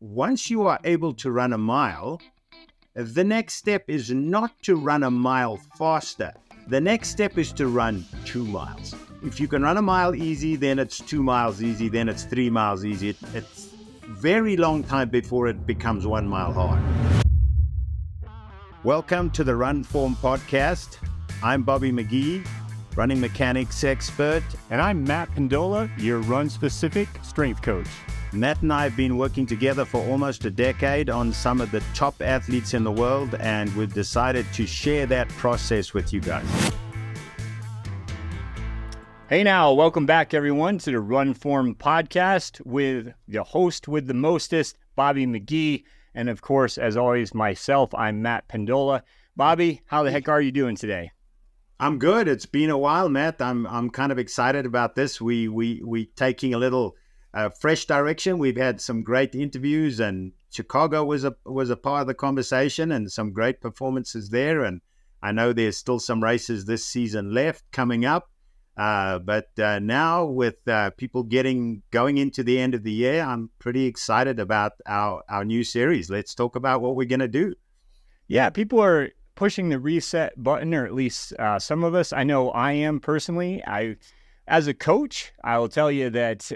once you are able to run a mile, the next step is not to run a mile faster. The next step is to run 2 miles. If you can run a mile easy, then it's 2 miles easy, then it's 3 miles easy. It's very long time before it becomes 1 mile hard. Welcome to the Run Form Podcast. I'm Bobby McGee, running mechanics expert. And I'm Matt Pendola, your run-specific strength coach. Matt and I have been working together for almost a decade on some of the top athletes in the world, and we've decided to share that process with you guys. Hey now, welcome back everyone to the Run Form Podcast with the host with the mostest, Bobby McGee. And of course, as always, myself, I'm Matt Pendola. Bobby, how the heck are you doing today? I'm good. It's been a while, Matt. I'm kind of excited about this. We taking a little fresh direction. We've had some great interviews, and Chicago was a part of the conversation, and some great performances there. And I know there's still some races this season left coming up. But now with people going into the end of the year, I'm pretty excited about our new series. Let's talk about what we're going to do. Yeah, people are pushing the reset button, or at least some of us. I know I am personally. As a coach, I will tell you that,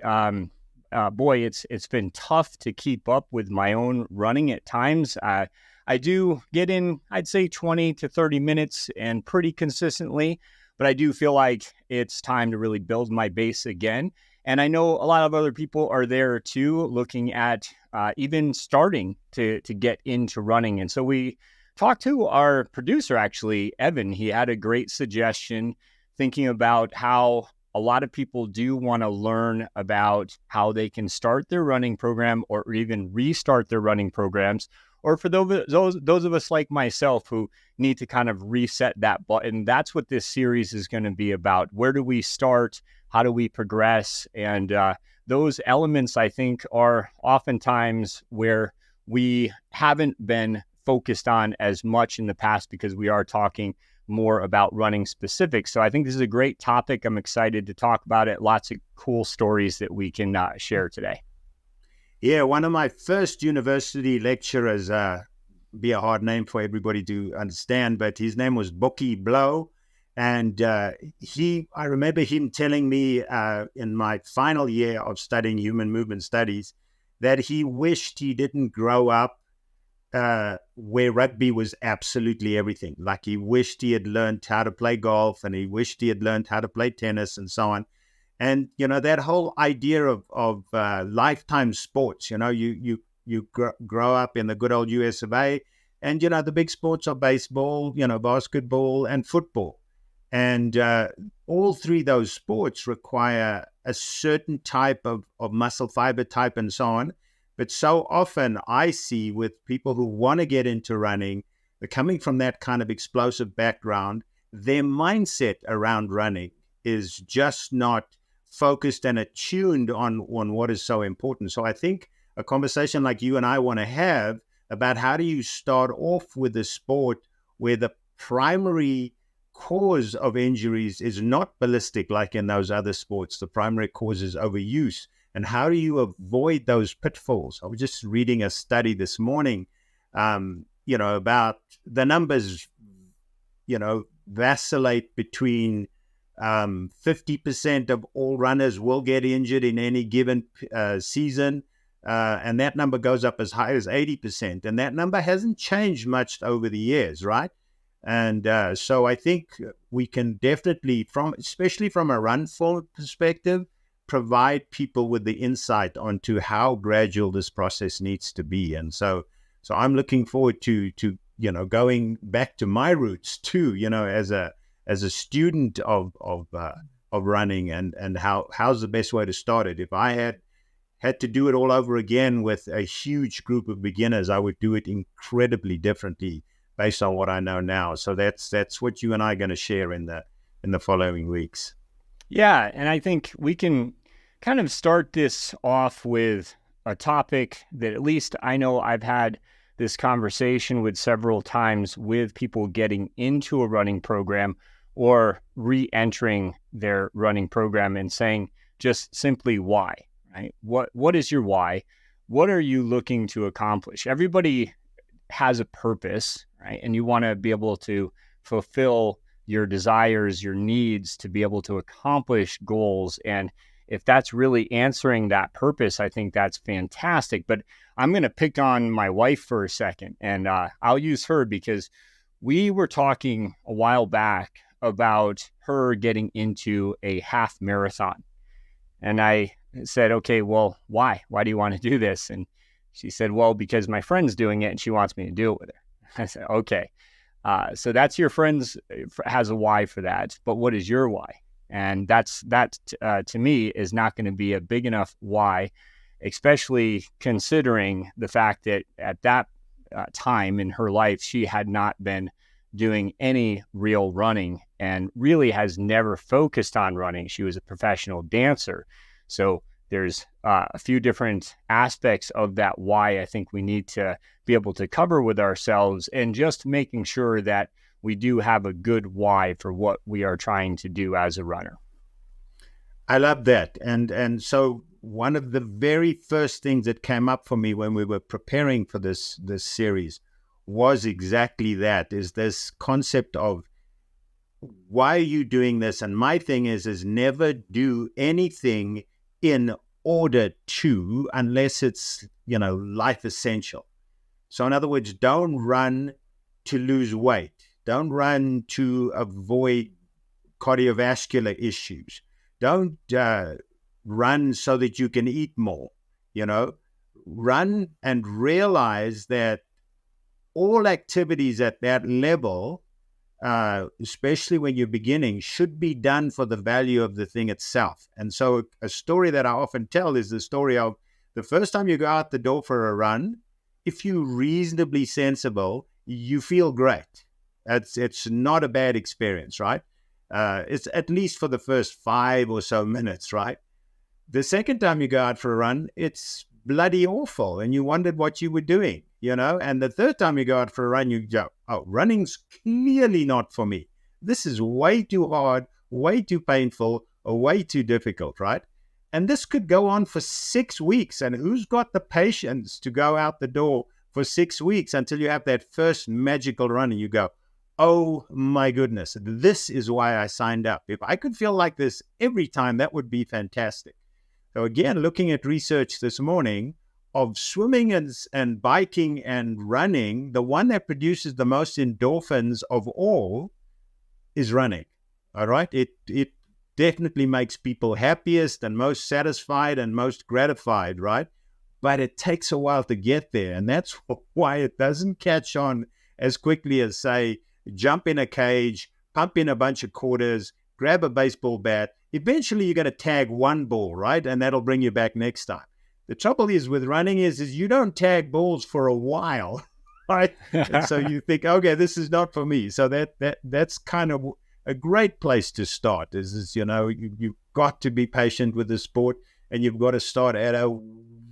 boy, it's been tough to keep up with my own running at times. I do get in, I'd say 20 to 30 minutes and pretty consistently, but I do feel like it's time to really build my base again. And I know a lot of other people are there too, looking at even starting to get into running. And so we talked to our producer, actually, Evan. He had a great suggestion thinking about how a lot of people do want to learn about how they can start their running program or even restart their running programs. Or for those of us like myself who need to kind of reset that button. That's what this series is going to be about. Where do we start? How do we progress? And those elements, I think, are oftentimes where we haven't been focused on as much in the past, because we are talking more about running specifics. So I think this is a great topic. I'm excited to talk about it. Lots of cool stories that we can share today. Yeah, one of my first university lecturers, be a hard name for everybody to understand, but his name was Bokkie Blow. And I remember him telling me in my final year of studying human movement studies that he wished he didn't grow up where rugby was absolutely everything. Like he wished he had learned how to play golf, and he wished he had learned how to play tennis and so on. And, that whole idea of lifetime sports, you grow up in the good old US of A, and, the big sports are baseball, basketball and football. And all three of those sports require a certain type of muscle fiber type and so on. But so often I see with people who want to get into running, they're coming from that kind of explosive background, their mindset around running is just not focused and attuned on what is so important. So I think a conversation like you and I want to have about how do you start off with a sport where the primary cause of injuries is not ballistic like in those other sports. The primary cause is overuse. And how do you avoid those pitfalls? I was just reading a study this morning, about the numbers, vacillate between 50% of all runners will get injured in any given season. And that number goes up as high as 80%. And that number hasn't changed much over the years, right? And so I think we can definitely, especially from a run form perspective, provide people with the insight onto how gradual this process needs to be. And so I'm looking forward to going back to my roots too, as a student of running, and how's the best way to start it. If I had to do it all over again with a huge group of beginners, I would do it incredibly differently based on what I know now. So that's what you and I are going to share in the following weeks. Yeah, and I think we can kind of start this off with a topic that at least I know I've had this conversation with several times with people getting into a running program or re-entering their running program and saying just simply why, right? What is your why? what are you looking to accomplish? Everybody has a purpose, right? And you want to be able to fulfill your desires, your needs, to be able to accomplish goals. And if that's really answering that purpose, I think that's fantastic. But I'm going to pick on my wife for a second, and I'll use her because we were talking a while back about her getting into a half marathon. And I said, okay, well, why? Why do you want to do this? And she said, well, because my friend's doing it and she wants me to do it with her. I said, okay. So that's your friend's has a why for that. But what is your why? And that to me is not going to be a big enough why, especially considering the fact that at that time in her life, she had not been doing any real running and really has never focused on running. She was a professional dancer. So there's a few different aspects of that why I think we need to be able to cover with ourselves, and just making sure that we do have a good why for what we are trying to do as a runner. I love that. And so one of the very first things that came up for me when we were preparing for this series was exactly that, is this concept of why are you doing this? And my thing is never do anything in order to, unless it's, life essential. So in other words, don't run to lose weight. Don't run to avoid cardiovascular issues. Don't run so that you can eat more. Run and realize that all activities at that level, especially when you're beginning, should be done for the value of the thing itself. And so a story that I often tell is the story of the first time you go out the door for a run, if you're reasonably sensible, you feel great. It's not a bad experience, right? It's at least for the first 5 or so minutes, right? The second time you go out for a run, it's bloody awful, and you wondered what you were doing, and the third time you go out for a run, you go, oh, running's clearly not for me. This is way too hard, way too painful, or way too difficult, right? And this could go on for 6 weeks, and who's got the patience to go out the door for 6 weeks until you have that first magical run and you go, oh my goodness, this is why I signed up. If I could feel like this every time, that would be fantastic. So again, looking at research this morning of swimming and biking and running, the one that produces the most endorphins of all is running. All right. It definitely makes people happiest and most satisfied and most gratified, right? But it takes a while to get there. And that's why it doesn't catch on as quickly as, say, jump in a cage, pump in a bunch of quarters, grab a baseball bat. Eventually you're going to tag one ball, right? And that'll bring you back next time. The trouble is with running is you don't tag balls for a while, right? And so you think, okay, this is not for me. So that's kind of a great place to start is you've got to be patient with the sport, and you've got to start at a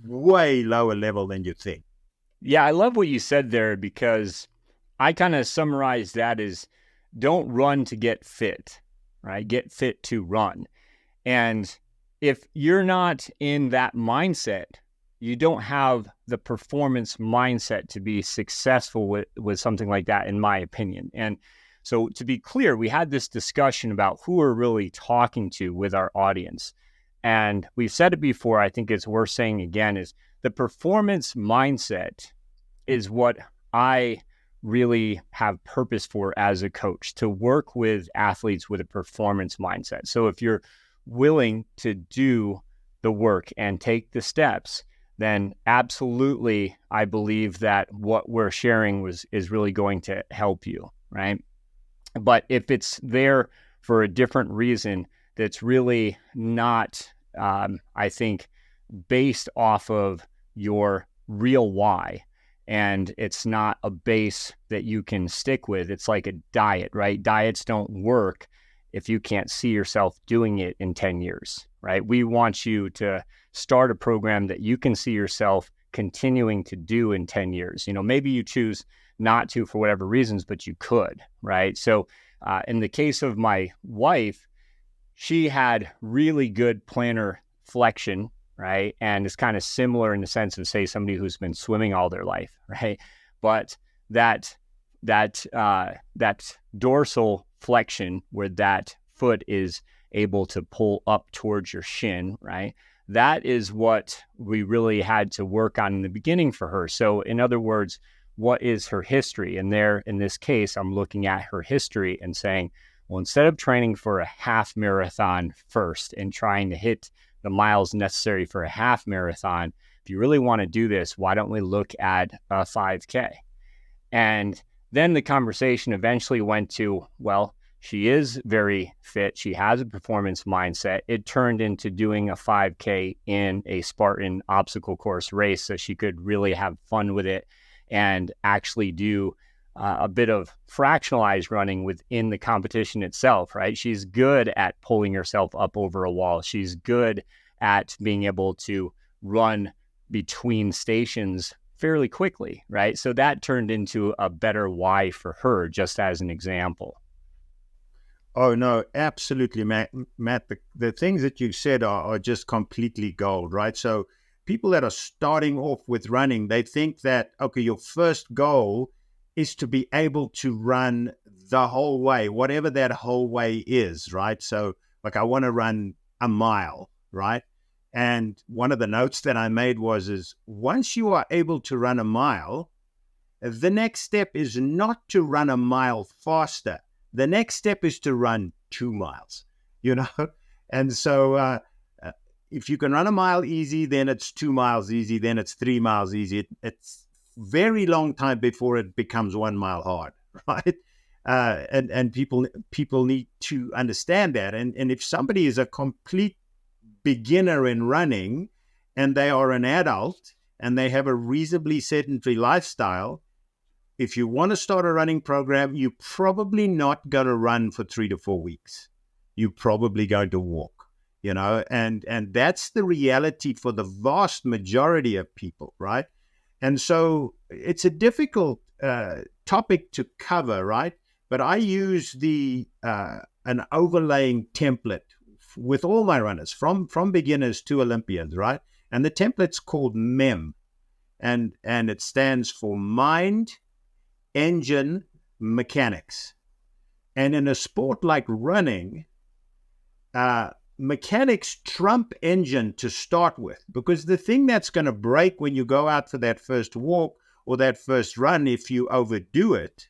way lower level than you think. Yeah, I love what you said there, because I kind of summarize that as don't run to get fit, right? Get fit to run. And if you're not in that mindset, you don't have the performance mindset to be successful with something like that, in my opinion. And so to be clear, we had this discussion about who we're really talking to with our audience. And we've said it before, I think it's worth saying again, is the performance mindset is what I really have purpose for as a coach, to work with athletes with a performance mindset. So if you're willing to do the work and take the steps, then absolutely, I believe that what we're sharing is really going to help you, right? But if it's there for a different reason that's really not, I think, based off of your real why, and it's not a base that you can stick with, it's like a diet, right? Diets don't work if you can't see yourself doing it in 10 years, right? We want you to start a program that you can see yourself continuing to do in 10 years. Maybe you choose not to for whatever reasons, but you could, right? So in the case of my wife, she had really good plantar flexion right? And it's kind of similar in the sense of, say, somebody who's been swimming all their life, right? But that dorsal flexion where that foot is able to pull up towards your shin, right? That is what we really had to work on in the beginning for her. So in other words, what is her history? And there, in this case, I'm looking at her history and saying, well, instead of training for a half marathon first and trying to hit the miles necessary for a half marathon, if you really want to do this, why don't we look at a 5K? And then the conversation eventually went to, well, she is very fit. She has a performance mindset. It turned into doing a 5K in a Spartan obstacle course race so she could really have fun with it and actually do a bit of fractionalized running within the competition itself, right? She's good at pulling herself up over a wall. She's good at being able to run between stations fairly quickly, right? So that turned into a better why for her, just as an example. Oh, no, absolutely, Matt. The things that you said are just completely gold, right? So people that are starting off with running, they think that, okay, your first goal is to be able to run the whole way, whatever that whole way is, right? So like I want to run a mile, right? And one of the notes that I made is once you are able to run a mile, the next step is not to run a mile faster. The next step is to run 2 miles, you know? And so if you can run a mile easy, then it's 2 miles easy, then it's 3 miles easy. It's very long time before it becomes 1 mile hard, right? And people need to understand that. And if somebody is a complete beginner in running and they are an adult and they have a reasonably sedentary lifestyle, if you want to start a running program, you're probably not going to run for 3 to 4 weeks. You're probably going to walk, you know, and that's the reality for the vast majority of people, right? And so it's a difficult topic to cover, right? But I use an overlaying template with all my runners, from beginners to Olympians, right? And the template's called MEM, and it stands for Mind, Engine, Mechanics. And in a sport like running, mechanics trump engine to start with, because the thing that's going to break when you go out for that first walk or that first run, if you overdo it,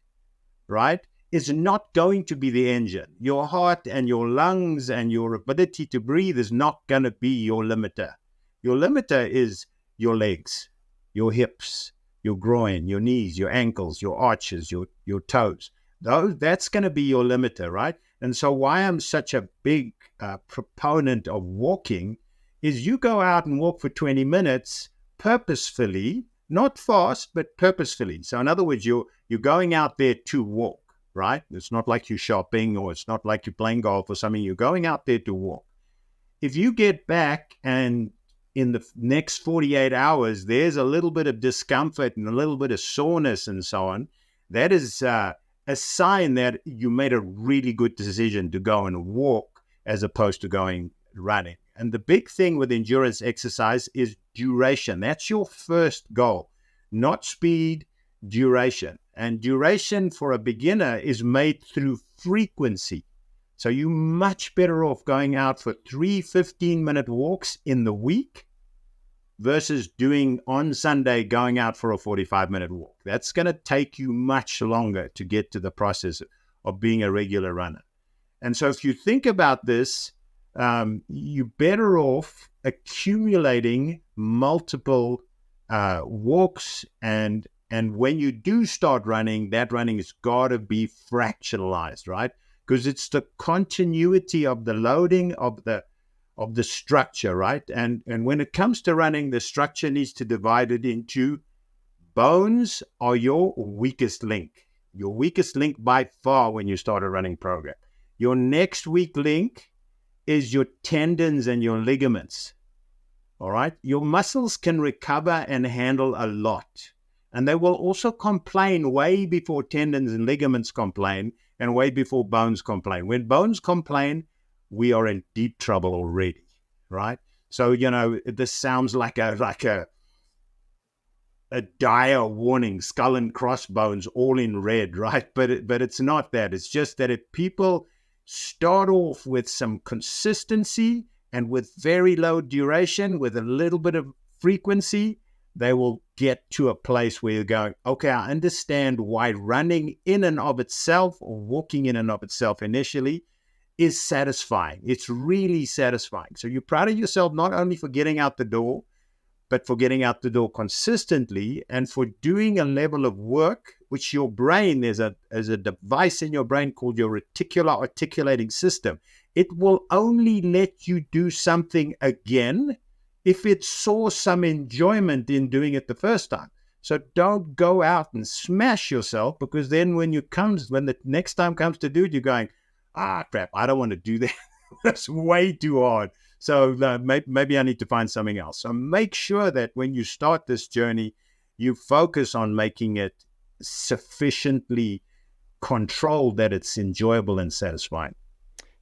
right, is not going to be the engine. Your heart and your lungs and your ability to breathe is not going to be your limiter. Your limiter is your legs, your hips, your groin, your knees, your ankles, your arches, your toes. That's going to be your limiter, right? And so why I'm such a big proponent of walking is you go out and walk for 20 minutes purposefully, not fast, but purposefully. So in other words, you're going out there to walk, right? It's not like you're shopping or it's not like you're playing golf or something. You're going out there to walk. If you get back and in the next 48 hours, there's a little bit of discomfort and a little bit of soreness and so on, that is a sign that you made a really good decision to go and walk as opposed to going running. And the big thing with endurance exercise is duration. That's your first goal, not speed, duration. And duration for a beginner is made through frequency. So you're much better off going out for 3 15-minute walks in the week versus doing on Sunday going out for a 45-minute walk. That's going to take you much longer to get to the process of being a regular runner. And so if you think about this, you're better off accumulating multiple walks, and when you do start running, that running has got to be fractionalized, right? Because it's the continuity of the loading of the structure, right? And when it comes to running, the structure needs to divide it into bones are your weakest link. Your weakest link by far when you start a running program. Your next weak link is your tendons and your ligaments. All right? Your muscles can recover and handle a lot. And they will also complain way before tendons and ligaments complain and way before bones complain. When bones complain, we are in deep trouble already, right? So, this sounds like a dire warning, skull and crossbones, all in red, right? But it's not that. It's just that if people start off with some consistency and with very low duration, with a little bit of frequency, they will get to a place where you're going, okay, I understand why running in and of itself, or walking in and of itself initially, is satisfying. It's really satisfying. So you're proud of yourself not only for getting out the door, but for getting out the door consistently and for doing a level of work, which your brain, there's a device in your brain called your reticular articulating system. It will only let you do something again if it saw some enjoyment in doing it the first time. So don't go out and smash yourself, because then when the next time comes to do it, you're going, crap, I don't want to do that. That's way too hard. So maybe I need to find something else. So make sure that when you start this journey, you focus on making it sufficiently controlled that it's enjoyable and satisfying.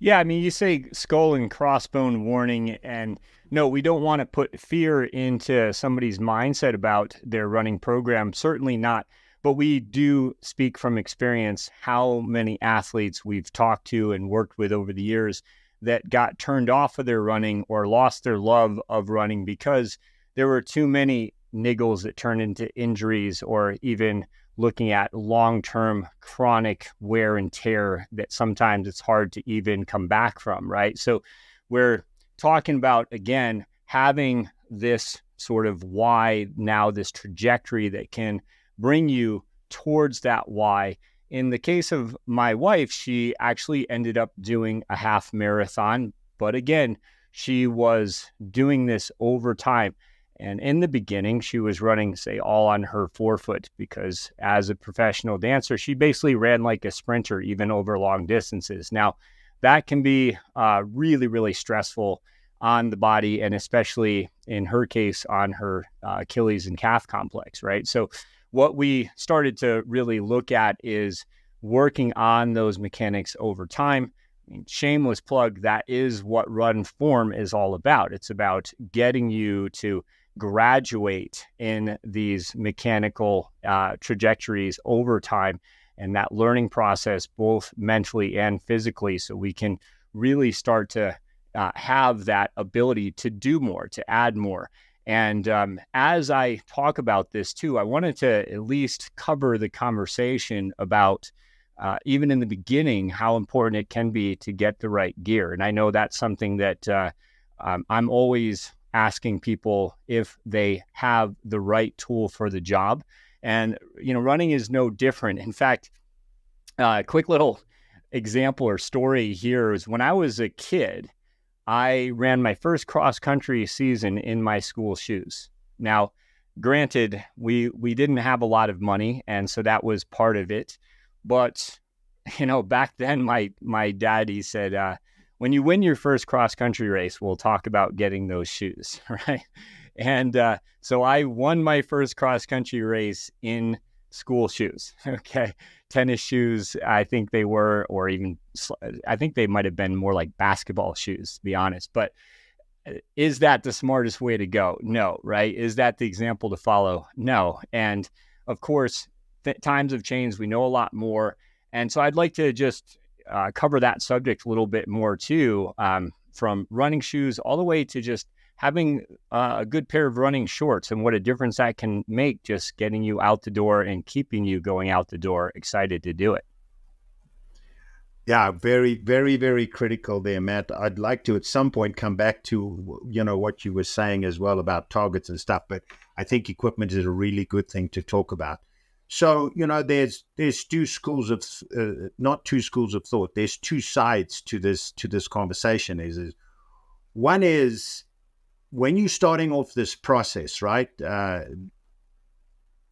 Yeah, I mean, you say skull and crossbone warning, and no, we don't want to put fear into somebody's mindset about their running program. Certainly not. But we do speak from experience how many athletes we've talked to and worked with over the years that got turned off of their running or lost their love of running because there were too many niggles that turned into injuries, or even looking at long-term chronic wear and tear that sometimes it's hard to even come back from, right? So we're talking about, again, having this sort of why now, this trajectory that can bring you towards that why. In the case of my wife, she actually ended up doing a half marathon, but again, she was doing this over time. And in the beginning, she was running, say, all on her forefoot, because as a professional dancer, she basically ran like a sprinter, even over long distances. Now, that can be really, really stressful on the body, and especially in her case, on her Achilles and calf complex, right? So what we started to really look at is working on those mechanics over time. I mean, shameless plug, that is what Run Form is all about. It's about getting you to graduate in these mechanical trajectories over time, and that learning process, both mentally and physically, so we can really start to have that ability to do more, to add more. And as I talk about this too, I wanted to at least cover the conversation about even in the beginning, how important it can be to get the right gear. And I know that's something that I'm always asking people if they have the right tool for the job. And, running is no different. In fact, a quick little example or story here is when I was a kid, I ran my first cross-country season in my school shoes. Now, granted, we didn't have a lot of money, and so that was part of it. But, back then, my daddy said, when you win your first cross-country race, we'll talk about getting those shoes, right? And so I won my first cross-country race in school shoes, okay? Tennis shoes, I think they were, or even, I think they might have been more like basketball shoes, to be honest. But is that the smartest way to go? No, right? Is that the example to follow? No. And of course, times have changed. We know a lot more. And so I'd like to just cover that subject a little bit more too, from running shoes all the way to just having a good pair of running shorts, and what a difference that can make, just getting you out the door and keeping you going out the door excited to do it. Yeah, very, very, very critical there, Matt. I'd like to at some point come back to, what you were saying as well about targets and stuff, but I think equipment is a really good thing to talk about. So, there's two schools of, not two schools of thought. There's two sides to this conversation. Is one is when you're starting off this process, right?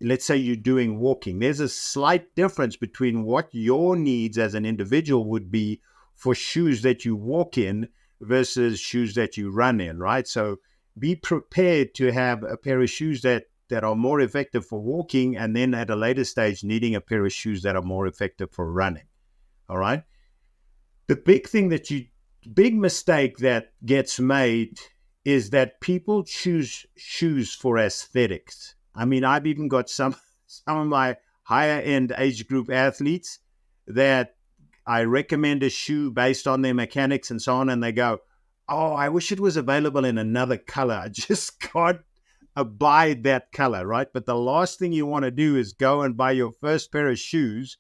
Let's say you're doing walking. There's a slight difference between what your needs as an individual would be for shoes that you walk in versus shoes that you run in, right? So be prepared to have a pair of shoes that are more effective for walking, and then at a later stage needing a pair of shoes that are more effective for running. All right. The big mistake that gets made is that people choose shoes for aesthetics. I mean, I've even got some of my higher end age group athletes that I recommend a shoe based on their mechanics and so on, and they go, "Oh, I wish it was available in another color. I just can't abide that color," right? But the last thing you want to do is go and buy your first pair of shoes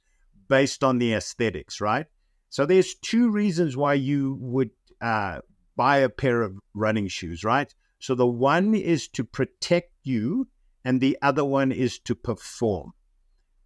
based on the aesthetics, right? So there's two reasons why you would buy a pair of running shoes, right? So the one is to protect you, and the other one is to perform.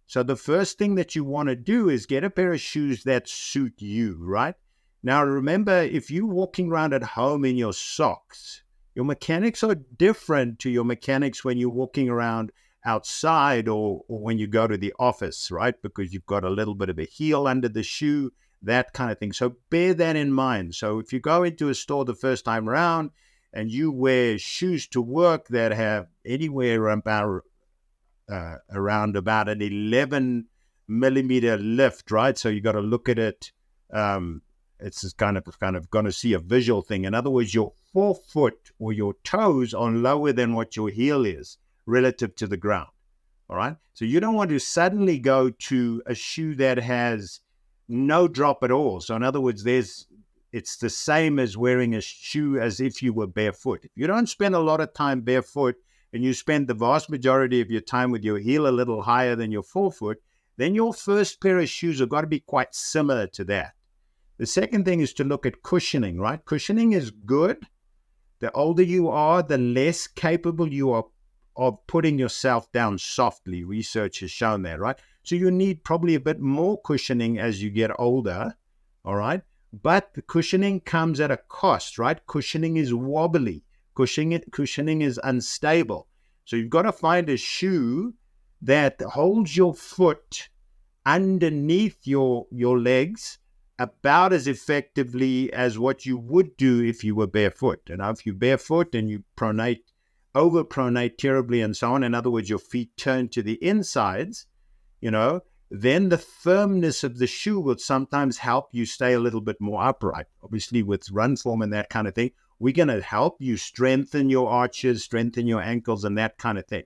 So the first thing that you want to do is get a pair of shoes that suit you, right? Now, remember, if you're walking around at home in your socks, your mechanics are different to your mechanics when you're walking around outside or when you go to the office, right? Because you've got a little bit of a heel under the shoe, that kind of thing. So bear that in mind. So if you go into a store the first time around and you wear shoes to work that have anywhere about around about an 11 millimeter lift, right? So you got to look at it. It's just kind of going to see a visual thing. In other words, your forefoot or your toes are lower than what your heel is relative to the ground. All right. So you don't want to suddenly go to a shoe that has no drop at all. So in other words, it's the same as wearing a shoe as if you were barefoot. If you don't spend a lot of time barefoot and you spend the vast majority of your time with your heel a little higher than your forefoot, then your first pair of shoes have got to be quite similar to that. The second thing is to look at cushioning, right? Cushioning is good. The older you are, the less capable you are of putting yourself down softly. Research has shown that, right? So you need probably a bit more cushioning as you get older, all right? But the cushioning comes at a cost, right? Cushioning is wobbly. Cushioning is unstable. So you've got to find a shoe that holds your foot underneath your legs about as effectively as what you would do if you were barefoot. And if you're barefoot and you overpronate terribly and so on, in other words, your feet turn to the insides, then the firmness of the shoe will sometimes help you stay a little bit more upright. Obviously, with run form and that kind of thing, we're going to help you strengthen your arches, strengthen your ankles, and that kind of thing.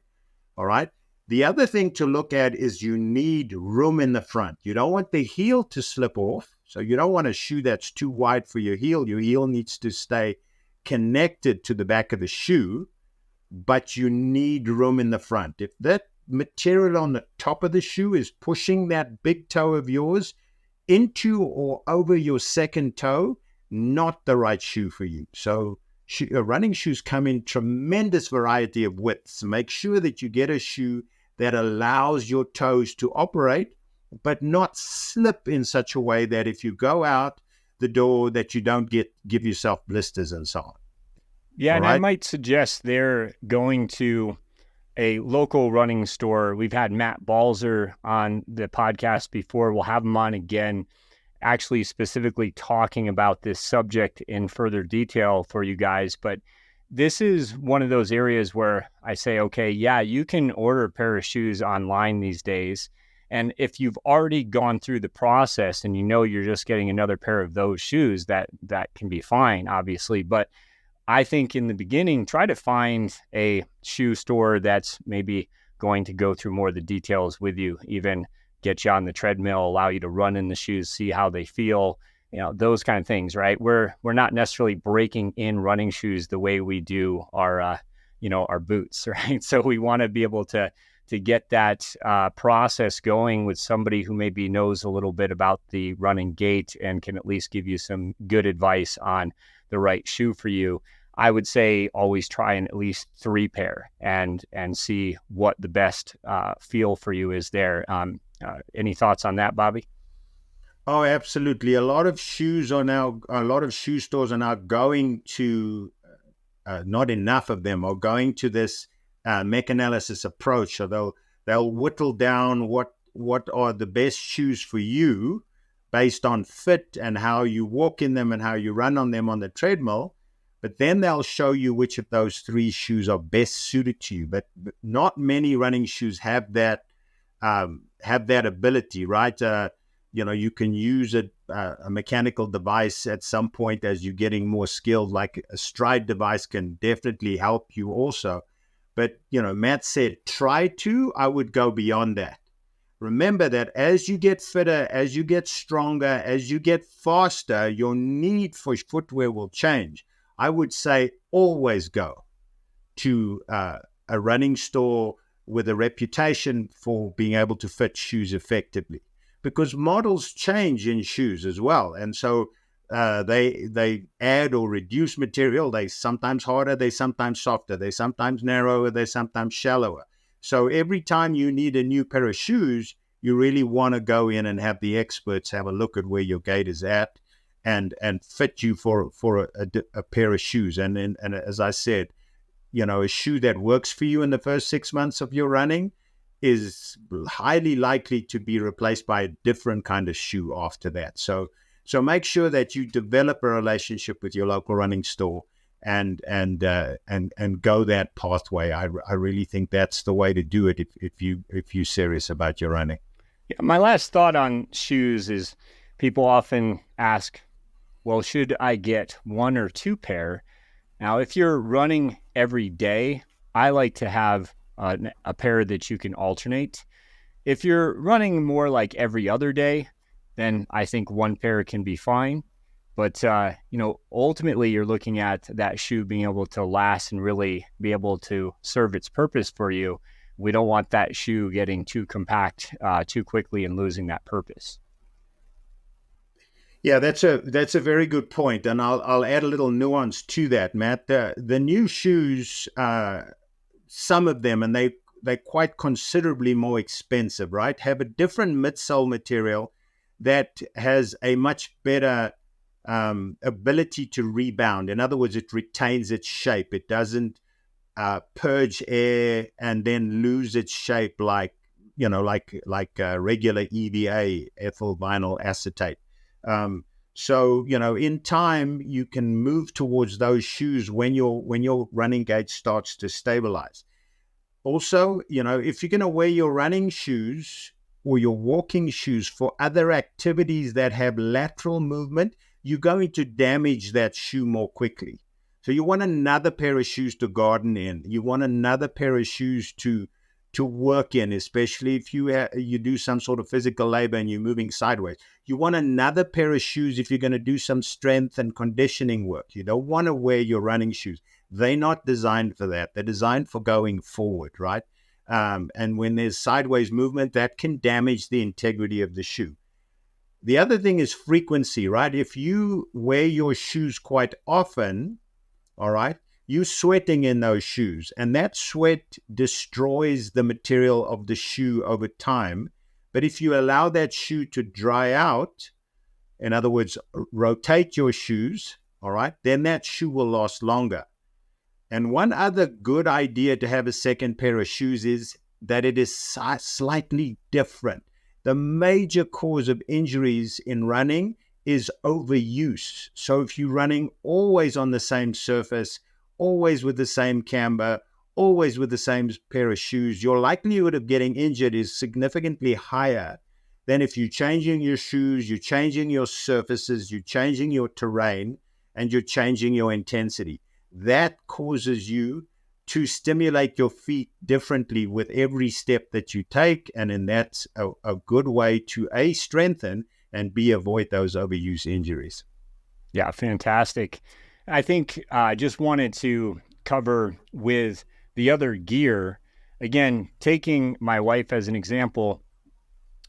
All right. The other thing to look at is you need room in the front. You don't want the heel to slip off. So you don't want a shoe that's too wide for your heel. Your heel needs to stay connected to the back of the shoe, but you need room in the front. If that material on the top of the shoe is pushing that big toe of yours into or over your second toe, not the right shoe for you. So running shoes come in tremendous variety of widths. Make sure that you get a shoe that allows your toes to operate, but not slip in such a way that if you go out the door that you don't give yourself blisters and so on. Yeah, All and right? I might suggest they're going to a local running store. We've had Matt Balzer on the podcast before. We'll have him on again, actually specifically talking about this subject in further detail for you guys. But this is one of those areas where I say, okay, yeah, you can order a pair of shoes online these days. And if you've already gone through the process and you're just getting another pair of those shoes, that can be fine, obviously. But I think in the beginning, try to find a shoe store that's maybe going to go through more of the details with you, even get you on the treadmill, allow you to run in the shoes, see how they feel, those kind of things, right? We're not necessarily breaking in running shoes the way we do our boots, right? So we want to be able to get that process going with somebody who maybe knows a little bit about the running gait and can at least give you some good advice on the right shoe for you. I would say always try at least 3 pair and see what the best feel for you is there. Any thoughts on that, Bobby? Oh, absolutely. A lot of shoe stores are now going to, not enough of them are going to this mech-analysis approach. So they'll whittle down what are the best shoes for you based on fit and how you walk in them and how you run on them on the treadmill. But then they'll show you which of those 3 shoes are best suited to you. But not many running shoes have that ability, right? You can use a mechanical device at some point as you're getting more skilled, like a stride device can definitely help you also. But, Matt said, I would go beyond that. Remember that as you get fitter, as you get stronger, as you get faster, your need for footwear will change. I would say always go to a running store with a reputation for being able to fit shoes effectively, because models change in shoes as well. And so they add or reduce material. They sometimes harder, they sometimes softer, they sometimes narrower, they sometimes shallower. So every time you need a new pair of shoes, you really want to go in and have the experts have a look at where your gait is at and fit you for a pair of shoes. And as I said, a shoe that works for you in the first 6 months of your running is highly likely to be replaced by a different kind of shoe after that. So make sure that you develop a relationship with your local running store and go that pathway. I really think that's the way to do it if you're serious about your running. Yeah, my last thought on shoes is people often ask, well, should I get one or two pair? Now, if you're running every day, I like to have a pair that you can alternate. If you're running more like every other day, then I think one pair can be fine. But, ultimately you're looking at that shoe being able to last and really be able to serve its purpose for you. We don't want that shoe getting too compact too quickly and losing that purpose. Yeah, that's a very good point, and I'll add a little nuance to that, Matt. The new shoes, some of them, and they're quite considerably more expensive, right? Have a different midsole material that has a much better ability to rebound. In other words, it retains its shape. It doesn't purge air and then lose its shape like regular EVA, ethyl vinyl acetate. So in time you can move towards those shoes when your running gait starts to stabilize. Also, if you're going to wear your running shoes or your walking shoes for other activities that have lateral movement, you're going to damage that shoe more quickly. So you want another pair of shoes to garden in. You want another pair of shoes to work in, especially if you do some sort of physical labor and you're moving sideways. You want another pair of shoes if you're going to do some strength and conditioning work. You don't want to wear your running shoes. They're not designed for that. They're designed for going forward, right? And when there's sideways movement, that can damage the integrity of the shoe. The other thing is frequency, right? If you wear your shoes quite often, all right, you're sweating in those shoes, and that sweat destroys the material of the shoe over time. But if you allow that shoe to dry out, in other words, rotate your shoes, all right, then that shoe will last longer. And one other good idea to have a second pair of shoes is that it is slightly different. The major cause of injuries in running is overuse. So if you're running always on the same surface, always with the same camber, always with the same pair of shoes, your likelihood of getting injured is significantly higher than if you're changing your shoes, you're changing your surfaces, you're changing your terrain, and you're changing your intensity. That causes you to stimulate your feet differently with every step that you take, and then that's a good way to A, strengthen, and B, avoid those overuse injuries. Yeah, fantastic. I think I just wanted to cover with the other gear. Again, taking my wife as an example,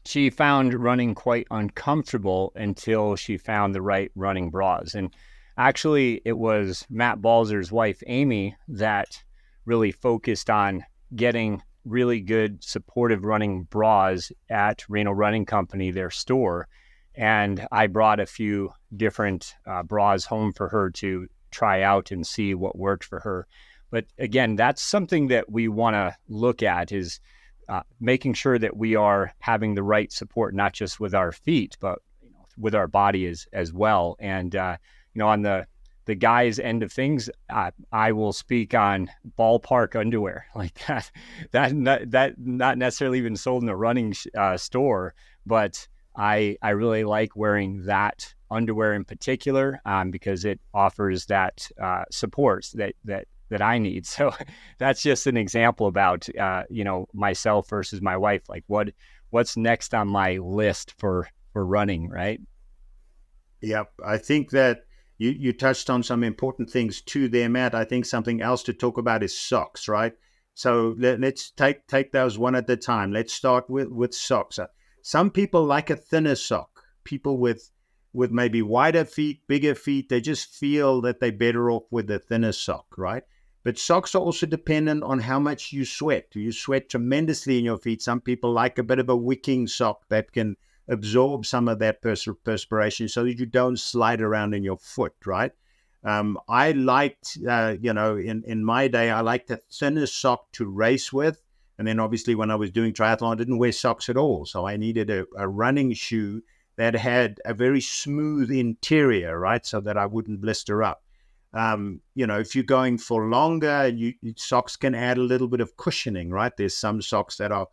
she found running quite uncomfortable until she found the right running bras. And actually, it was Matt Balzer's wife, Amy, that really focused on getting really good supportive running bras at Reno Running Company, their store. And I brought a few different bras home for her to try out and see what worked for her. But again, that's something that we want to look at, is making sure that we are having the right support, not just with our feet, but with our body as well. And on the guy's end of things, I will speak on ballpark underwear like that not necessarily even sold in a running store, but I really like wearing that underwear in particular, because it offers that support that I need. So that's just an example about myself versus my wife. Like what's next on my list for running, right? Yep. I think that you touched on some important things too there, Matt. I think something else to talk about is socks, right? So let's take those one at a time. Let's start with socks. Some people like a thinner sock. People with maybe wider feet, bigger feet, they just feel that they're better off with a thinner sock, right? But socks are also dependent on how much you sweat. Do you sweat tremendously in your feet? Some people like a bit of a wicking sock that can absorb some of that perspiration so that you don't slide around in your foot, right? I liked, in my day, I liked a thinner sock to race with. And then obviously when I was doing triathlon, I didn't wear socks at all. So I needed a running shoe that had a very smooth interior, right? So that I wouldn't blister up. If you're going for longer, socks can add a little bit of cushioning, right? There's some socks that are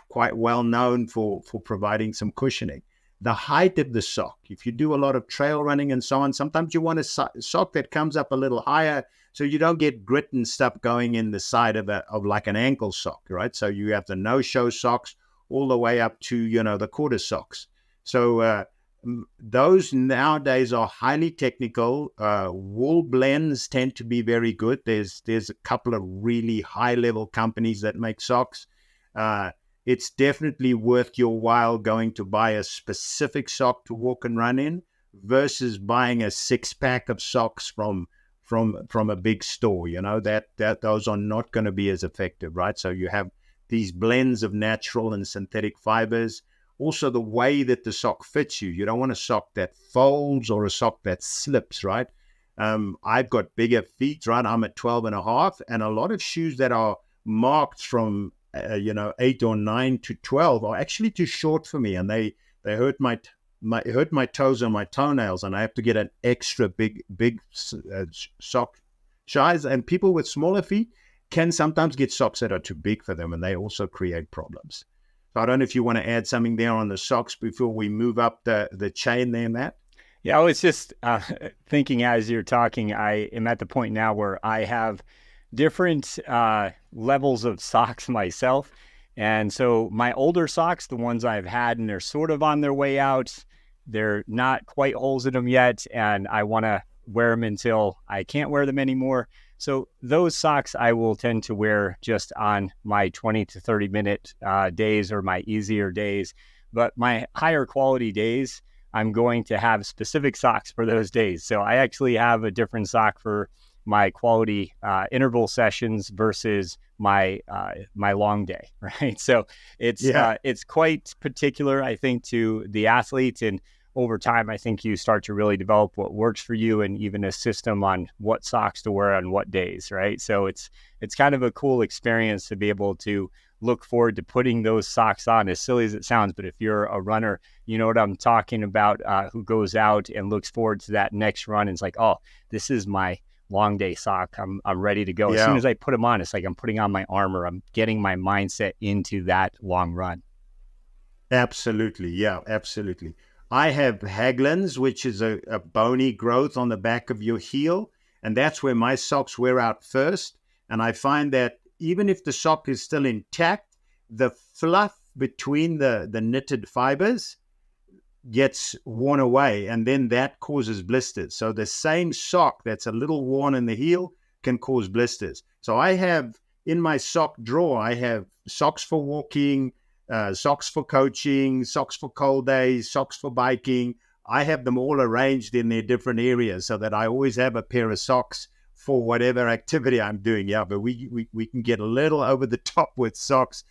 quite well known for providing some cushioning. The height of the sock, if you do a lot of trail running and so on, sometimes you want a sock that comes up a little higher so you don't get grit and stuff going in the side of like an ankle sock, right? So you have the no-show socks all the way up to, the quarter socks. So those nowadays are highly technical. Wool blends tend to be very good. There's a couple of really high-level companies that make socks. It's definitely worth your while going to buy a specific sock to walk and run in versus buying a 6-pack of socks from a big store. That those are not going to be as effective, right? So you have these blends of natural and synthetic fibers. Also, the way that the sock fits you. You don't want a sock that folds or a sock that slips, right? I've got bigger feet, right? I'm at 12 and a half, and a lot of shoes that are marked from 8 or 9 to 12 are actually too short for me, and they hurt my toes and my toenails, and I have to get an extra big sock size. And people with smaller feet can sometimes get socks that are too big for them, and they also create problems. So I don't know if you want to add something there on the socks before we move up the chain there, Matt. Yeah, I was just thinking as you're talking, I am at the point now where I have different levels of socks myself. And so my older socks, the ones I've had, and they're sort of on their way out, they're not quite holes in them yet. And I want to wear them until I can't wear them anymore. So those socks I will tend to wear just on my 20 to 30 minute days or my easier days. But my higher quality days, I'm going to have specific socks for those days. So I actually have a different sock for my quality interval sessions versus my long day, right? So it's quite particular, I think, to the athlete, and over time, I think you start to really develop what works for you, and even a system on what socks to wear on what days, right? So it's kind of a cool experience to be able to look forward to putting those socks on, as silly as it sounds. But if you're a runner, you know what I'm talking about, who goes out and looks forward to that next run and it's like, oh, this is my long day sock. I'm ready to go. As soon as I put them on, it's like I'm putting on my armor. I'm getting my mindset into that long run. Absolutely. Yeah, absolutely. I have Haglins, which is a bony growth on the back of your heel. And that's where my socks wear out first. And I find that even if the sock is still intact, the fluff between the knitted fibers gets worn away, and then that causes blisters. So the same sock that's a little worn in the heel can cause blisters. So I have in my sock drawer, I have socks for walking, socks for coaching, socks for cold days, socks for biking. I have them all arranged in their different areas so that I always have a pair of socks for whatever activity I'm doing. Yeah, but we can get a little over the top with socks.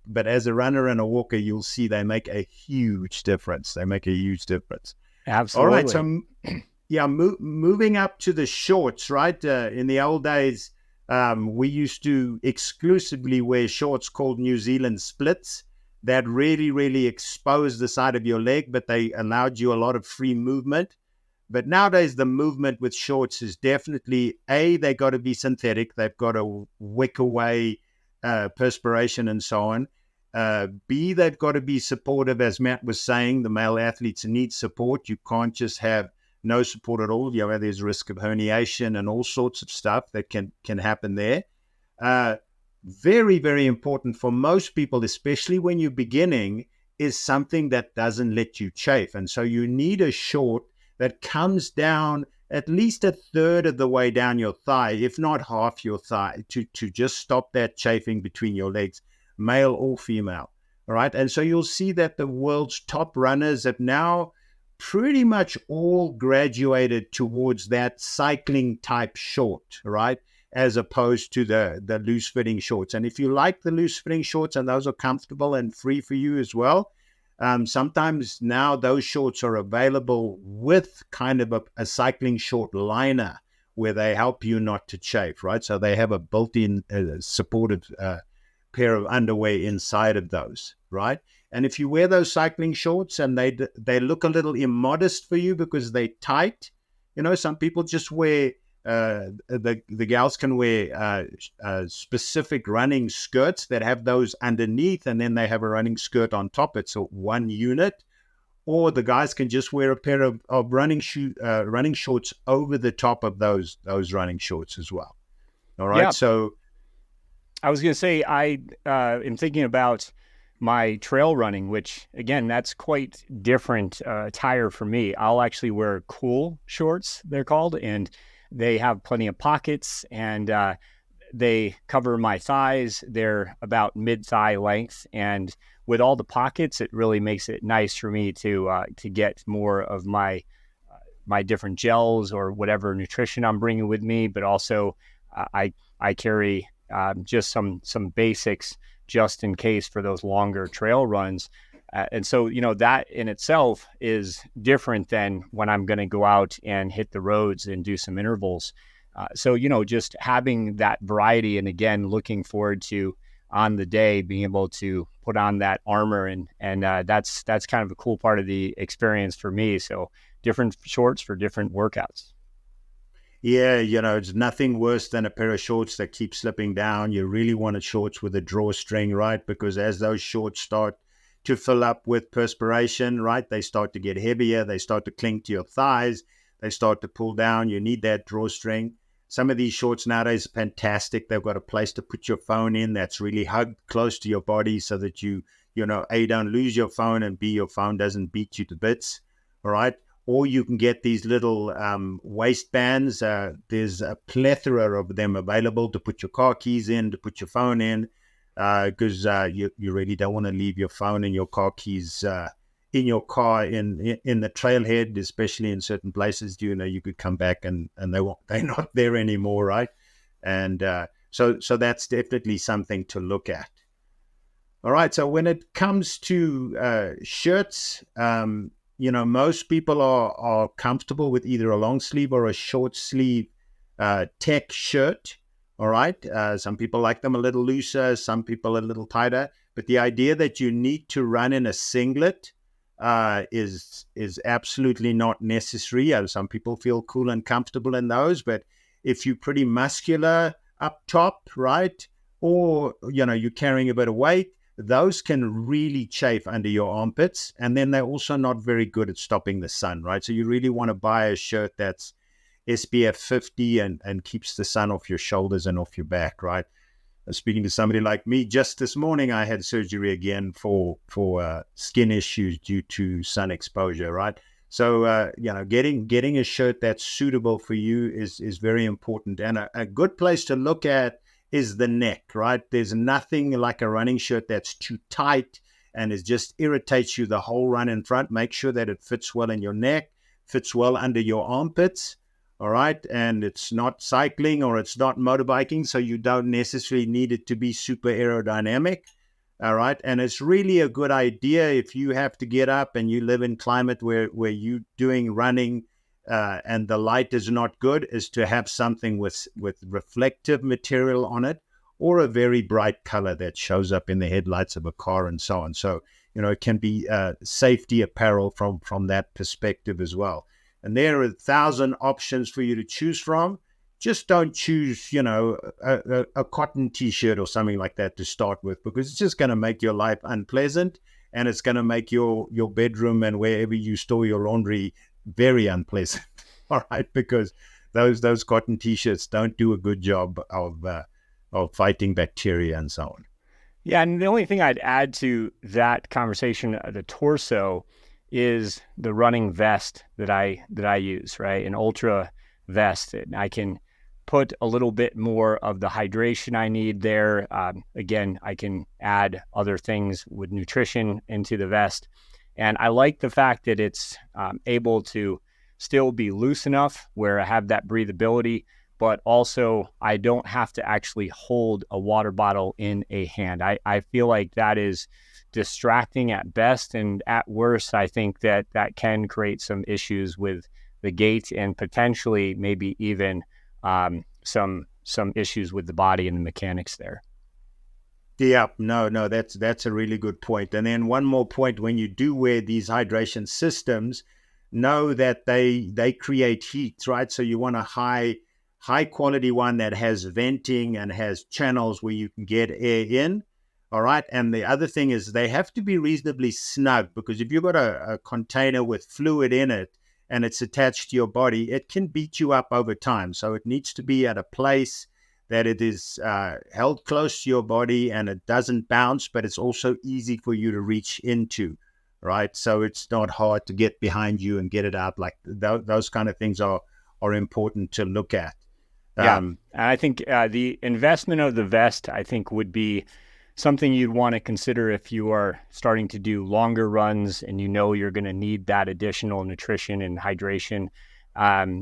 But as a runner and a walker, you'll see they make a huge difference. Absolutely. All right, so moving up to the shorts, right? In the old days, we used to exclusively wear shorts called New Zealand splits that really, really exposed the side of your leg, but they allowed you a lot of free movement. But nowadays, the movement with shorts is definitely, they got to be synthetic. They've got to wick away perspiration and so on. B, they've got to be supportive. As Matt was saying, the male athletes need support. You can't just have no support at all. There's risk of herniation and all sorts of stuff that can happen there. Very, very important for most people, especially when you're beginning, is something that doesn't let you chafe. And so you need a short that comes down at least a third of the way down your thigh, if not half your thigh, to just stop that chafing between your legs, male or female. All right. And so you'll see that the world's top runners have now pretty much all graduated towards that cycling type short, right? As opposed to the loose fitting shorts. And if you like the loose fitting shorts and those are comfortable and free for you as well, sometimes now those shorts are available with kind of a cycling short liner where they help you not to chafe, right? So they have a built-in supportive pair of underwear inside of those, right? And if you wear those cycling shorts and they look a little immodest for you because they're tight, some people just wear the gals can wear specific running skirts that have those underneath, and then they have a running skirt on top. It's a one unit. Or the guys can just wear a pair of running shorts over the top of those running shorts as well. All right. Yeah. So I was going to say, I am thinking about my trail running, which again, that's quite different attire for me. I'll actually wear cool shorts, they're called, and they have plenty of pockets, and they cover my thighs. They're about mid-thigh length, and with all the pockets, it really makes it nice for me to get more of my different gels or whatever nutrition I'm bringing with me. But also, I carry just some basics just in case for those longer trail runs. And so, that in itself is different than when I'm going to go out and hit the roads and do some intervals. So, just having that variety, and again, looking forward to on the day being able to put on that armor, and that's kind of a cool part of the experience for me. So different shorts for different workouts. Yeah, it's nothing worse than a pair of shorts that keep slipping down. You really want a shorts with a drawstring, right? Because as those shorts start to fill up with perspiration, right, they start to get heavier. They start to cling to your thighs. They start to pull down. You need that drawstring. Some of these shorts nowadays are fantastic. They've got a place to put your phone in that's really hugged close to your body so that you A, don't lose your phone, and B, your phone doesn't beat you to bits, all right? Or you can get these little waistbands. There's a plethora of them available to put your car keys in, to put your phone in, because you really don't want to leave your phone and your car keys in your car in the trailhead, especially in certain places. You could come back and they're not there anymore, right? And so that's definitely something to look at. All right. So when it comes to shirts, most people are comfortable with either a long sleeve or a short sleeve tech shirt. All right. Some people like them a little looser, some people a little tighter. But the idea that you need to run in a singlet is absolutely not necessary. Some people feel cool and comfortable in those, but if you're pretty muscular up top, right, or you're carrying a bit of weight, those can really chafe under your armpits, and then they're also not very good at stopping the sun, right? So you really want to buy a shirt that's SPF 50 and keeps the sun off your shoulders and off your back, right? Speaking to somebody like me, just this morning I had surgery again for skin issues due to sun exposure, right? So getting a shirt that's suitable for you is very important, and a good place to look at is the neck, right? There's nothing like a running shirt that's too tight and it just irritates you the whole run in front. Make sure that it fits well in your neck, fits well under your armpits, all right? And it's not cycling or it's not motorbiking, so you don't necessarily need it to be super aerodynamic, all right? And it's really a good idea if you have to get up and you live in climate where you're doing running and the light is not good, is to have something with reflective material on it, or a very bright color that shows up in the headlights of a car and so on. So, it can be safety apparel from that perspective as well. And there are 1,000 options for you to choose from. just don't choose, a cotton t-shirt or something like that to start with, because it's just going to make your life unpleasant, and it's going to make your bedroom and wherever you store your laundry very unpleasant. All right, because those cotton t-shirts don't do a good job of fighting bacteria and so on. Yeah, and the only thing I'd add to that conversation, the torso, is the running vest that I use, right? An ultra vest. And I can put a little bit more of the hydration I need there. Again, I can add other things with nutrition into the vest. And I like the fact that it's able to still be loose enough where I have that breathability, but also I don't have to actually hold a water bottle in a hand. I feel like that is distracting at best, and at worst, I think that can create some issues with the gait and potentially maybe even some issues with the body and the mechanics there. Yeah, no, that's a really good point. And then one more point: when you do wear these hydration systems, know that they create heat, right? So you want a high quality one that has venting and has channels where you can get air in. All right. And the other thing is they have to be reasonably snug, because if you've got a container with fluid in it and it's attached to your body, it can beat you up over time. So it needs to be at a place that it is held close to your body and it doesn't bounce, but it's also easy for you to reach into, right? So it's not hard to get behind you and get it out. Like those kind of things are important to look at. Yeah, and I think the investment of the vest, I think, would be something you'd want to consider if you are starting to do longer runs and you know you're going to need that additional nutrition and hydration.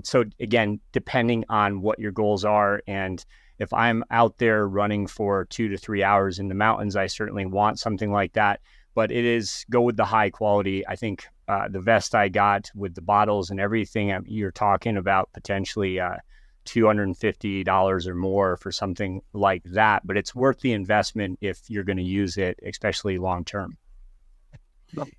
So again, depending on what your goals are, and if I'm out there running for 2 to 3 hours in the mountains, I certainly want something like that. But it is go with the high quality. I think the vest I got with the bottles and everything, you're talking about potentially $250 or more for something like that, but it's worth the investment if you're going to use it, especially long term.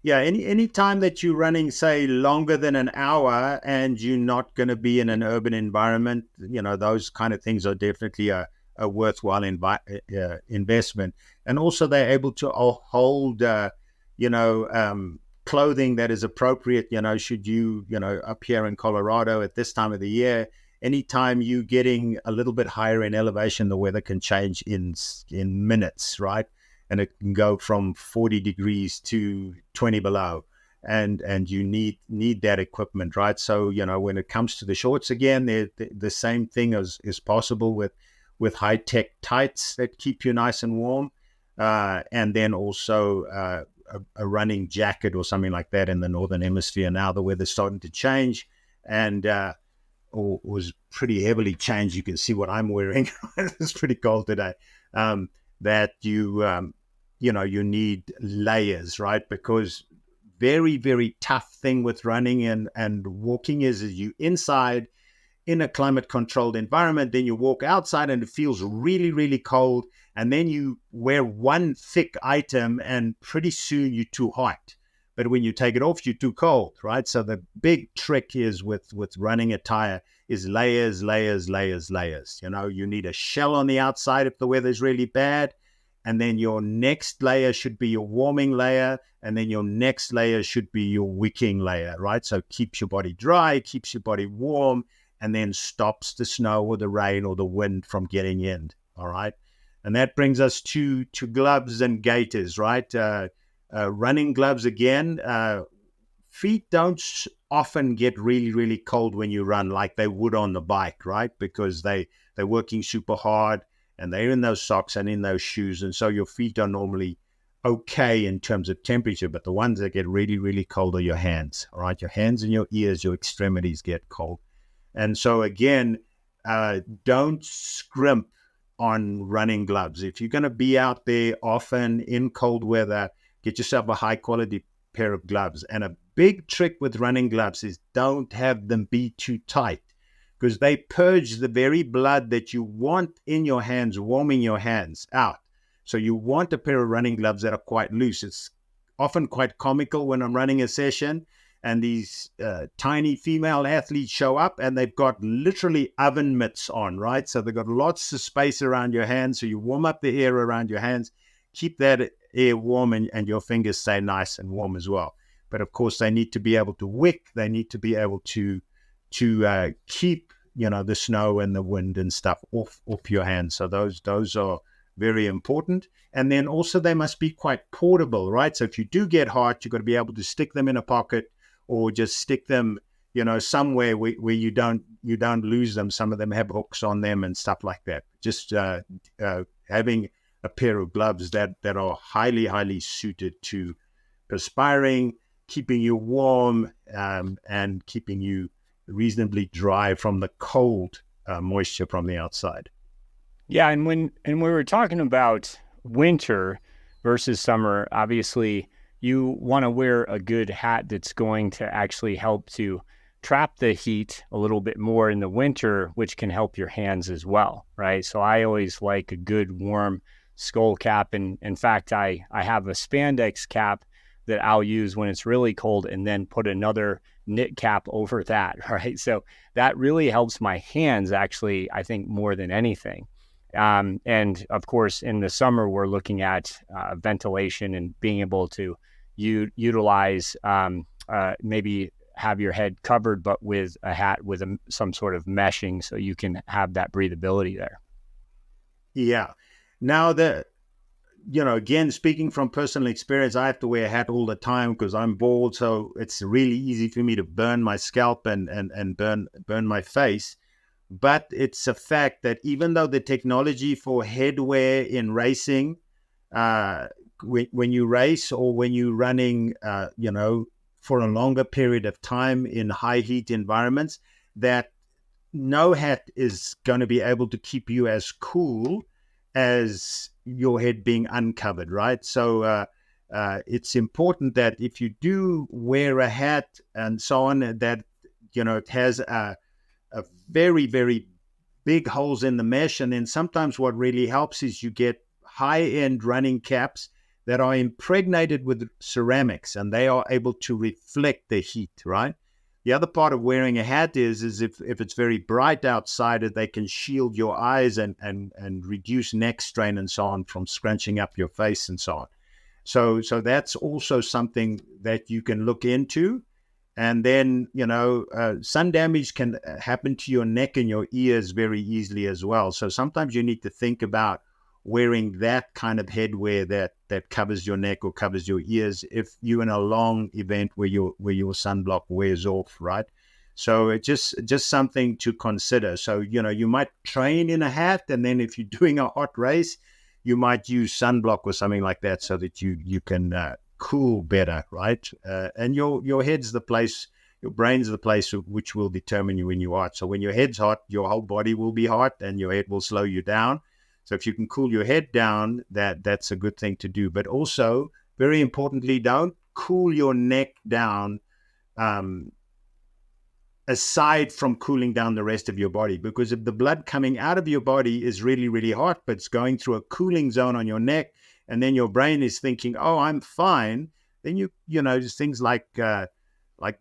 Yeah, any time that you're running, say, longer than an hour and you're not going to be in an urban environment, those kind of things are definitely a worthwhile investment. And also they're able to hold, clothing that is appropriate, should you, up here in Colorado at this time of the year, anytime you getting a little bit higher in elevation, the weather can change in minutes, right? And it can go from 40 degrees to 20 below, and you need that equipment, right? So when it comes to the shorts, again, the same thing is possible with high tech tights that keep you nice and warm, and then also a running jacket or something like that in the northern hemisphere. Now the weather's starting to change, and or was pretty heavily changed. You can see what I'm wearing. It's pretty cold today. That you need layers, right? Because very, very tough thing with running and walking is you inside in a climate controlled environment, then you walk outside and it feels really, really cold. And then you wear one thick item and pretty soon you're too hot. But when you take it off, you're too cold, right? So the big trick is with running attire is layers, layers, layers, layers. You need a shell on the outside if the weather's really bad. And then your next layer should be your warming layer. And then your next layer should be your wicking layer, right? So it keeps your body dry, keeps your body warm, and then stops the snow or the rain or the wind from getting in, all right? And that brings us to gloves and gaiters, right? Running gloves again. Feet don't often get really, really cold when you run like they would on the bike, right? Because they're working super hard and they're in those socks and in those shoes. And so your feet are normally okay in terms of temperature, but the ones that get really, really cold are your hands, all right? Your hands and your ears, your extremities get cold. And so again, don't scrimp on running gloves. If you're going to be out there often in cold weather, get yourself a high quality pair of gloves. And a big trick with running gloves is don't have them be too tight, because they purge the very blood that you want in your hands, warming your hands out. So you want a pair of running gloves that are quite loose. It's often quite comical when I'm running a session and these tiny female athletes show up and they've got literally oven mitts on, right? So they've got lots of space around your hands. So you warm up the air around your hands, keep that air warm, and your fingers stay nice and warm as well. But of course, they need to be able to wick. They need to be able to keep, the snow and the wind and stuff off your hands. So those are very important. And then also they must be quite portable, right? So if you do get hot, you've got to be able to stick them in a pocket, or just stick them, somewhere where you don't lose them. Some of them have hooks on them and stuff like that. Just having a pair of gloves that are highly, highly suited to perspiring, keeping you warm, and keeping you reasonably dry from the cold moisture from the outside. Yeah, and when we were talking about winter versus summer, obviously you want to wear a good hat that's going to actually help to trap the heat a little bit more in the winter, which can help your hands as well, right? So I always like a good warm skull cap. And in fact, I have a spandex cap that I'll use when it's really cold, and then put another knit cap over that, right? So that really helps my hands, actually, I think, more than anything. And of course, in the summer, we're looking at ventilation and being able to utilize maybe have your head covered, but with a hat with some sort of meshing, so you can have that breathability there. Yeah. Now, again, speaking from personal experience, I have to wear a hat all the time because I'm bald. So it's really easy for me to burn my scalp and burn my face. But it's a fact that even though the technology for headwear in racing, when you race or when you're running, for a longer period of time in high heat environments, that no hat is going to be able to keep you as cool as your head being uncovered, right? So it's important that if you do wear a hat and so on, that, it has a very, very big holes in the mesh. And then sometimes what really helps is you get high-end running caps that are impregnated with ceramics, and they are able to reflect the heat, right? The other part of wearing a hat is if it's very bright outside, they can shield your eyes and reduce neck strain and so on from scrunching up your face and so on. So that's also something that you can look into. And then, sun damage can happen to your neck and your ears very easily as well. So sometimes you need to think about wearing that kind of headwear that covers your neck or covers your ears if you're in a long event where your sunblock wears off, right? So it's just something to consider. So, you might train in a hat, and then if you're doing a hot race, you might use sunblock or something like that so that you can cool better, right? And your head's the place, your brain's the place which will determine you when you're hot. So when your head's hot, your whole body will be hot and your head will slow you down. So if you can cool your head down, that's a good thing to do. But also, very importantly, don't cool your neck down aside from cooling down the rest of your body. Because if the blood coming out of your body is really, really hot, but it's going through a cooling zone on your neck, and then your brain is thinking, oh, I'm fine, then there's things like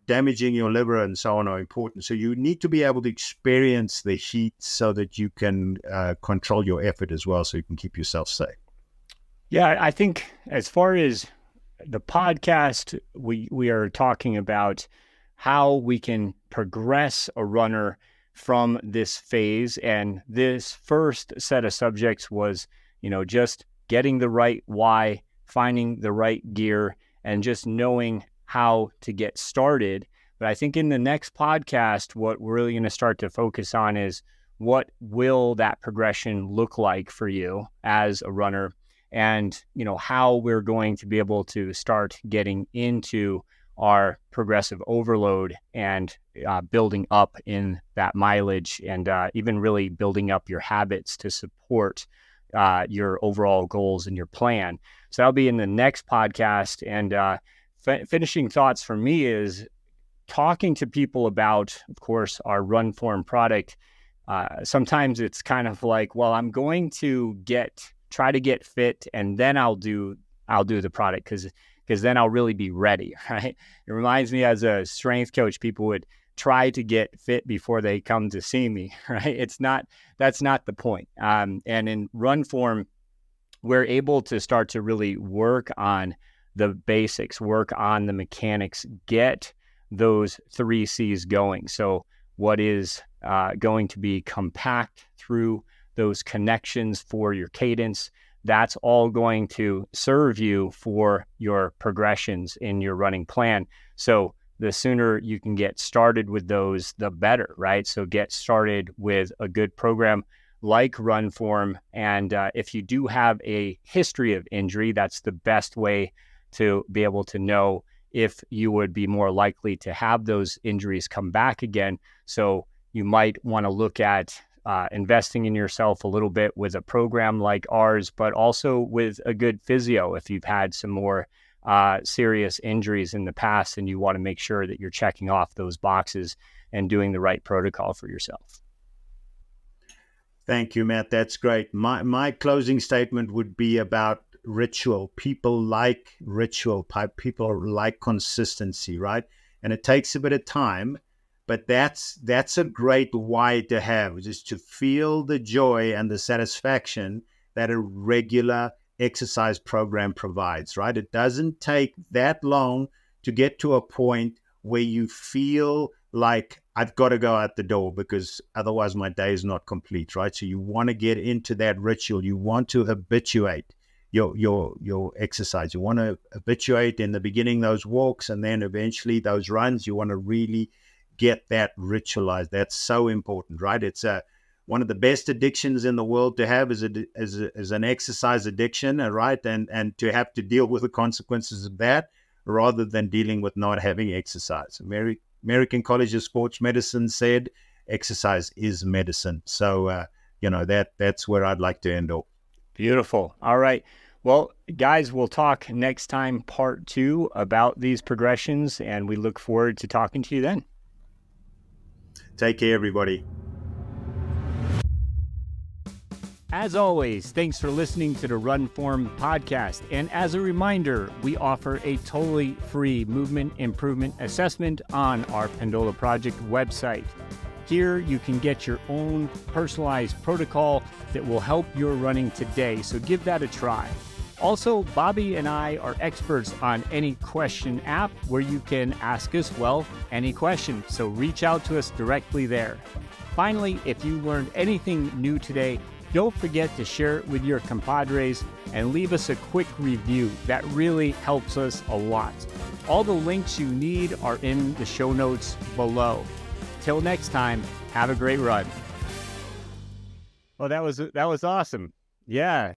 damaging your liver and so on are important. So you need to be able to experience the heat so that you can control your effort as well, so you can keep yourself safe. Yeah, I think as far as the podcast, we are talking about how we can progress a runner from this phase. And this first set of subjects was, just getting the right why, finding the right gear, and just knowing how to get started. But I think in the next podcast, what we're really going to start to focus on is what will that progression look like for you as a runner, and how we're going to be able to start getting into our progressive overload and building up in that mileage, and even really building up your habits to support your overall goals and your plan. So that'll be in the next podcast. And finishing thoughts for me is talking to people about, of course, our Run Form product. Sometimes it's kind of like, well, I'm going to try to get fit, and then I'll do the product, because because then I'll really be ready, right? It reminds me, as a strength coach, people would try to get fit before they come to see me, right? That's not the point. And in run form, we're able to start to really work on the basics, work on the mechanics, get those 3 C's going. So what is going to be compact through those connections for your cadence? That's all going to serve you for your progressions in your running plan. So the sooner you can get started with those, the better, right? So get started with a good program like run form. And if you do have a history of injury, that's the best way to be able to know if you would be more likely to have those injuries come back again. So you might want to look at investing in yourself a little bit with a program like ours, but also with a good physio if you've had some more serious injuries in the past and you want to make sure that you're checking off those boxes and doing the right protocol for yourself. Thank you, Matt. That's great. My closing statement would be about ritual. People like ritual. People like consistency, right? And it takes a bit of time, but that's a great why to have, just to feel the joy and the satisfaction that a regular exercise program provides, right? It doesn't take that long to get to a point where you feel like I've got to go out the door because otherwise my day is not complete, right? So you want to get into that ritual. You want to habituate your exercise. You want to habituate in the beginning those walks, and then eventually those runs. You want to really get that ritualized. That's so important, right? It's one of the best addictions in the world to have is an exercise addiction, right? And to have to deal with the consequences of that rather than dealing with not having exercise. American College of Sports Medicine said exercise is medicine. So, that's where I'd like to end off. Beautiful. All right. Well, guys, we'll talk next time, part 2, about these progressions, and we look forward to talking to you then. Take care, everybody. As always, thanks for listening to the Run Form podcast. And as a reminder, we offer a totally free movement improvement assessment on our Pendola Project website. Here, you can get your own personalized protocol that will help your running today. So give that a try. Also, Bobby and I are experts on Any Question app where you can ask us, any question. So reach out to us directly there. Finally, if you learned anything new today, don't forget to share it with your compadres and leave us a quick review. That really helps us a lot. All the links you need are in the show notes below. Till next time, have a great run. Well, that was awesome. Yeah.